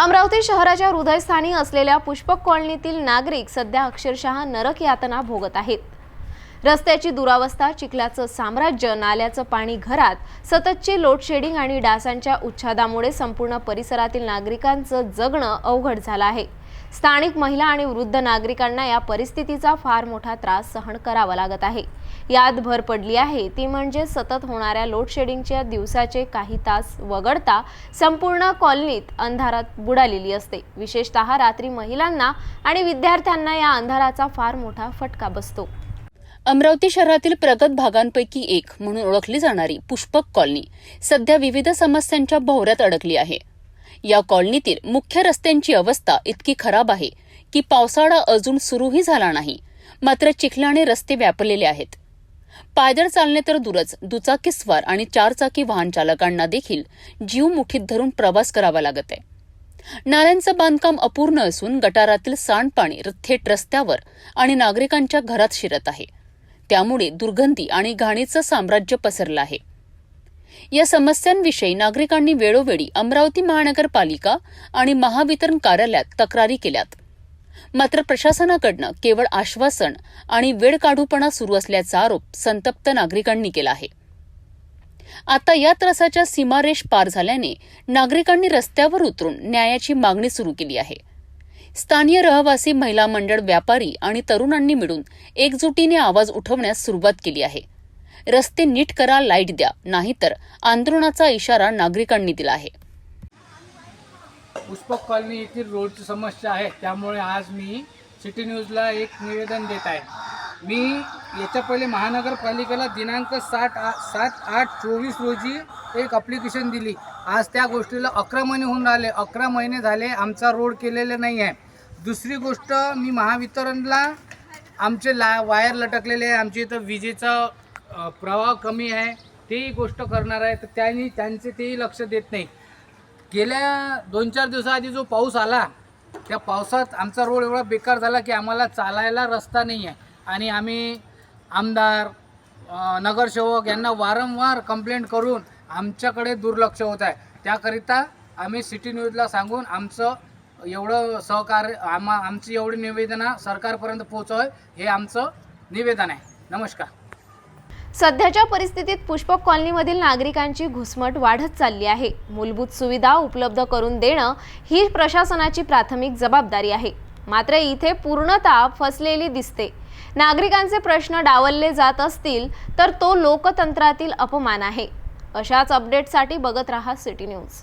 अमरावती शहराच्या हृदयस्थानी असलेल्या पुष्पक कॉलनीतील नागरिक सध्या अक्षरशः नरक यातना भोगत आहेत। रस्त्याची दुरावस्था, चिखलाचं साम्राज्य, नाल्याचं पाणी घरात, सततची लोडशेडिंग आणि डासांच्या उच्छादामुळे संपूर्ण परिसरातील नागरिकांचं जगणं अवघड झालं आहे। स्थानिक महिला आणि वृद्ध नागरिकांना या परिस्थितीचा फार मोठा त्रास सहन करावा लागत आहे। यात भर पडली आहे ती म्हणजे सतत होणाऱ्या लोडशेडिंगच्या दिवसाचे काही तास वगळता संपूर्ण कॉलनीत अंधारात बुडालेली असते। विशेषतः रात्री महिलांना आणि विद्यार्थ्यांना या अंधाराचा फार मोठा फटका बसतो। अमरावती शहरातील प्रगत भागांपैकी एक म्हणून ओळखली जाणारी पुष्पक कॉलनी सध्या विविध समस्यांच्या भोवऱ्यात अडकली आहे। या कॉलनीतील मुख्य रस्त्यांची अवस्था इतकी खराब आहे की पावसाळा अजून सुरूही झाला नाही, मात्र चिखलाने रस्ते व्यापलेले आहेत। पायदळ चालणे तर दूरच, दुचाकीस्वार आणि चारचाकी वाहन चालकांना देखील जीव मुठीत धरून प्रवास करावा लागत आहे। नाल्यांचं बांधकाम अपूर्ण असून गटारातील सांडपाणी थेट रस्त्यावर आणि नागरिकांच्या घरात शिरत आहे। त्यामुळे दुर्गंधी आणि घाणीचं साम्राज्य पसरलं आहे। या समस्यांविषयी नागरिकांनी वेळोवेळी अमरावती महानगरपालिका आणि महावितरण कार्यालयात तक्रारी केल्यात, मात्र प्रशासनाकडनं केवळ आश्वासन आणि वेळकाढूपणा सुरू असल्याचा आरोप संतप्त नागरिकांनी केला आहे। आता या त्रासाच्या सीमारेष पार झाल्याने नागरिकांनी रस्त्यावर उतरून न्यायाची मागणी सुरू केली आहे। स्थानीय रहिवासी, महिला मंडळ, व्यापारी आणि तरुणांनी मिळून एकजुटीने आवाज उठवण्यास सुरुवात केली आहे। रस्ते नीट करा, लाईट द्या, नाहीतर आंदोलनाचा इशारा नागरिकांनी दिला आहे। पुष्पक कॉलनी येथील रोडची समस्या आहे, त्यामुळे आज मी सिटी न्यूजला एक निवेदन देत आहे। मी याच्या पहिले महानगरपालिकेला दिनांक 7/8/24 रोजी एक ॲप्लिकेशन दिली। आज त्या गोष्टीला 11 महिने होऊन राहिले। 11 महिने झाले आमचा रोड केलेला नाही आहे। दुसरी गोष्ट, मी महावितरणला आमचे वायर लटकलेले आहे, आमच्या इथं विजेचा प्रवाह कमी आहे, तेही गोष्ट करणार आहे, तर त्यांचे तेही लक्ष देत नाही। गेल्या 2-4 दिवसाआधी जो पाऊस आला, त्या पावसात आमचा रोड एवढा बेकार झाला की आम्हाला चालायला रस्ता नाही आहे आणि आम्ही आमदार, नगरसेवक यांना वारंवार कंप्लेंट करून आमच्याकडे दुर्लक्ष होत आहे। त्याकरिता आम्ही सिटी न्यूजला सांगून आमचं एवढं सहकार्य, आमची एवढी निवेदना सरकारपर्यंत पोहोचव हे आमचं निवेदन आहे। नमस्कार। सध्याच्या परिस्थितीत पुष्पक कॉलनीमधील नागरिकांची घुसमट वाढत चालली आहे। मूलभूत सुविधा उपलब्ध करून देणं ही प्रशासनाची प्राथमिक जबाबदारी आहे, मात्र इथे पूर्णतः फसलेली दिसते। नागरिकांचे प्रश्न डावलले जात असतील तर तो लोकतंत्रातील अपमान आहे। अशाच अपडेटसाठी बघत रहा सिटी न्यूज।